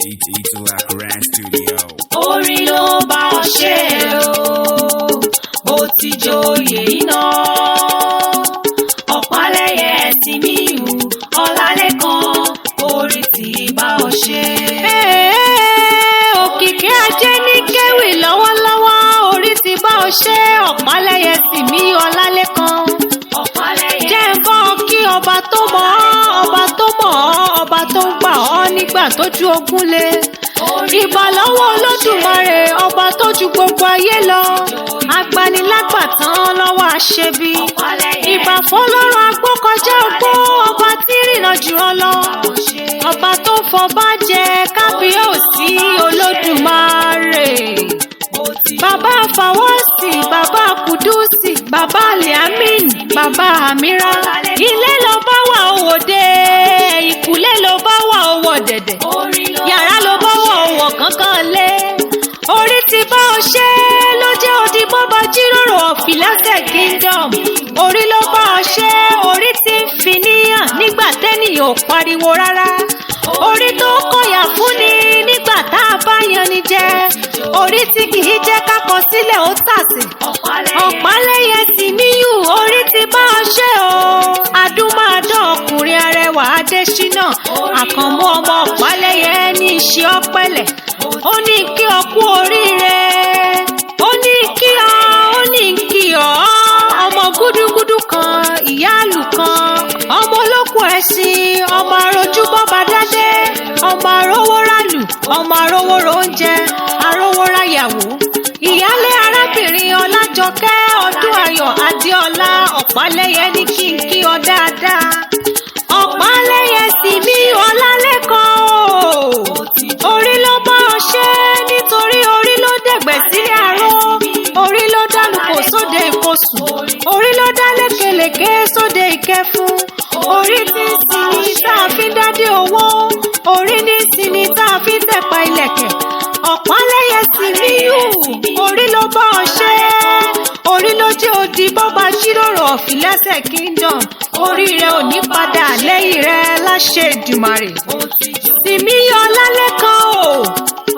Grand Studio. Orin ló bá ọ ṣe o ti joyè iná. Ọ̀pálẹ̀yẹ Tìmíyù Ọlálékan orin tí bá ọ ṣe. Òkìkí ajé ní kéwì lọ́wọ́lọ́wọ́ orin tí bá ọ ṣe. Ọ̀pálẹ̀yẹ Tìmíyù Ọlálékan. Jẹ́ nǹkan kí ọba tó mọ̀ ọ́, ọba tó mọ̀ ọ́, ọba tó gbà ọ́ nígbà tójú ogun le. Ìbà lọ́wọ́ Olódùmarè ọba tó ju gbogbo ayé lọ. Agbanilágbàtàn lọ́wọ́ àṣebí. Ìbà fọ́lọ́run agbókọjá ògbó ọba tí rìnà jù ọ lọ. Ọba tó fọba jẹ kábíyèsí Olódùmarè. Bàbá Fawọ́sì, bàbá Kùdùsì, bàbá Liamin, bàbá Amira. Ilé ló bá wà owó dé, ìkùlé ló bá wà owó dẹ̀dẹ̀. Yàrá ló bá wà owó kankan lé. Orí ti bá ọ ṣe ló jẹ́ odi bọ́bá jíròrò Ọ̀fìlẹ́sẹ̀ Kingdom. Orí ló bá ọ ṣe, orí ti ń fi níyàn nígbà tẹ́nìyàn ò pariwo rárá. Orí tó kọ̀yà fún ni nígbà tá a bá yan ni jẹ. Orí tí kì í jẹ́ ká kọ sílẹ̀ ó tàsé. Ọ̀pálẹ̀yẹ Tìmíyù orí ti bá ọ ṣe o. Adúmáadán ọkùnrin arẹwà Adéṣínà. Àkànmú ọmọ Ọ̀pálẹ̀yẹ ní iṣẹ́ ọ̀pẹ̀lẹ̀. Ó ní kí ọ kú oríire. Ó ní kí ọ, ó ní kí ọ. Ọmọ gúdúgúdú kan, ìyáàlú kan. Ọmọ olókùn ẹṣin, ọmọ arojú bọ́ba dádé. Ọmọ arówórálù, ọmọ arówóró oúnjẹ, arówóráyàwó. Ìyálé arábìnrin Ọlájọkẹ́ Ọdúnayọ̀ Adéọlá Ọ̀pálẹ̀yẹ ní kí n kí ọ dáadáa. Ọ̀pálẹ̀yẹ Tìmíyù Ọlálékan o. Orí ló bá ọ ṣe nítorí orí ló dẹ̀gbẹ̀ sílé aró. Orí ló dálùkò sóde ìkosùn. Orí ló dá lékelèké sóde ìkẹfun. Orí tí ń sinmi tá a fi ń dádé owó. Orí ní sinmi tá a fi ń tẹ̀pa ilẹ̀kẹ̀. Ọ̀pálẹ̀yẹ Tìmíyù orí ló bá ọ ṣe. Orí ló jẹ́ odi bọ́ba jíròrò Ọ̀fìlẹ́sẹ̀ Kingdom. Orí rẹ̀ ò ní padà lẹ́yìn rẹ̀ láṣẹ Èdùmàrè. Tìmíyù Ọlálékan o.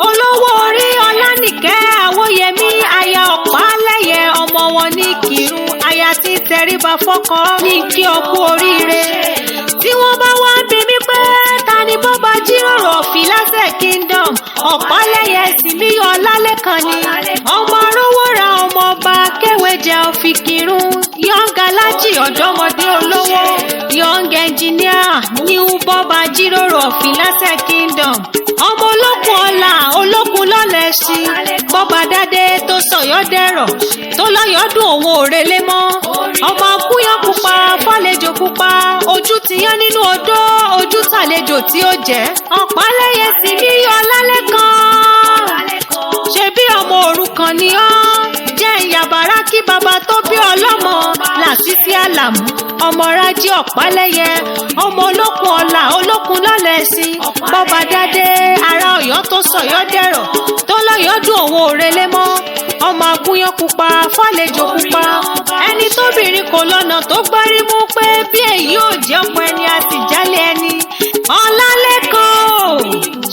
Olówó orí Ọlánìkẹ́ Àwóyẹmí aya Ọ̀pálẹ̀yẹ ọmọ wọn ní Kírun. Aya tí tẹríba fọ́kọ ní kí ọ kú oríire. Tí wọ́n bá wá bí mi pé ta ni bọ́ba jíròrò Ọ̀fìlẹ́sẹ̀ Kingdom. Ọ̀pálẹ̀yẹ Tìmíyù Ọlálékan ni. Ọmọ arówóra ọmọ ọba kéwéjẹ Ọ̀fìkírun. Young Alájì ọ̀dọ́mọdé olówó. Young engineer new bọ́ba jíròrò Ọ̀fìlẹ́sẹ̀ Kingdom. Ọmọ olókun ọlá olókun lọ́lẹ́sí. Bọ́ba dádé tó sọ̀yọ́ dẹ̀rọ̀ tó lọ́yọ́ dùn òun òrèlé mọ́. Ọmọ akúyán pupa fàlejò pupa. Ojú ti yán nínú odó ojú tàlejò tí ó jẹ́. Ọ̀pálẹ̀yẹ Tìmíyù Ọlálékan. Ṣebí ọmọ òrukàn ni ọ́. Jẹ́ ìyàbàrá kí baba tó bí ọlọ́mọ. Làṣìṣì Àlàmú ọmọ Rájí Ọ̀pálẹ̀yẹ. Ọmọ olókun ọlá olókun lọ́lẹ́sí. Bọ́ba dádé ará Ọ̀yọ́ tó sọ̀yọ́ dẹ̀rọ̀ tó lọ́yọ́ dùn òun òrèlé mọ́. Ọmọ agúnyán pupa fàlejò pupa. Ẹni tóbìnrin kò lọ́nà tó gbárí mú pé bí èyí ò jẹ́ ọ̀pọ̀ ẹni àti ìjálẹ̀ ẹni. Ọlálékan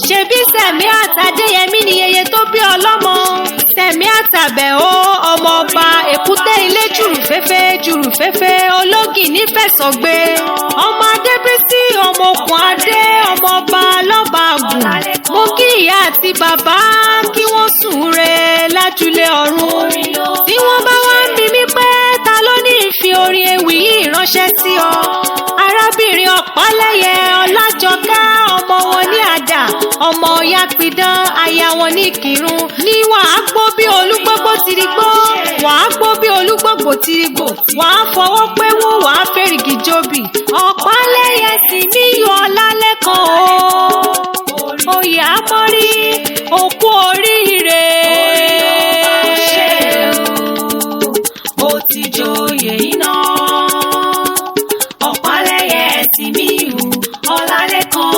ṣebí Sẹ̀míàt Adéyẹmí ni yeye tó bí ọlọ́mọ. Sẹ̀míàt Àbẹ̀ó ọmọ ọba Èkúté ilé jùrùfẹ́fẹ́ ológì nífẹ̀sọ̀gbé. Ọmọ Adébísí ọmọ Òkun Adé ọmọ ọba lọ́ba àgùn. Mo kí ìyá àti bàbá kí wọ́n sùn re lájúlé ọ̀run. Tí wọ́n bá wá ń bi mí pé ta ló ní ìfi orin ewì yìí ránṣẹ́ sí ọ. Arábìnrin Ọ̀pálẹ̀yẹ Ọlájọkẹ́ ọmọ wọn ní Àdà ọmọ Ọ̀yápidán aya wọn ní Kírun. Ní wàá gbó bí olúgbógbó tirigbó. Wàá gbó bí olúgbógbó tirigbó. Wàá fọwọ́ pé wọ́n wàá fẹ́rìgì jóbì. Ọ̀pálẹ̀yẹ Tìmíyù Ọlálékan o. Oyè àmọ́rí òkú oríire. Ó ti joyè iná. Ọ̀pálẹ̀yẹ Tìmíyù Ọlálékan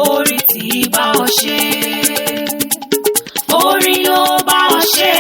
orí tí bá ọ ṣe. Orí ló bá ọ ṣe.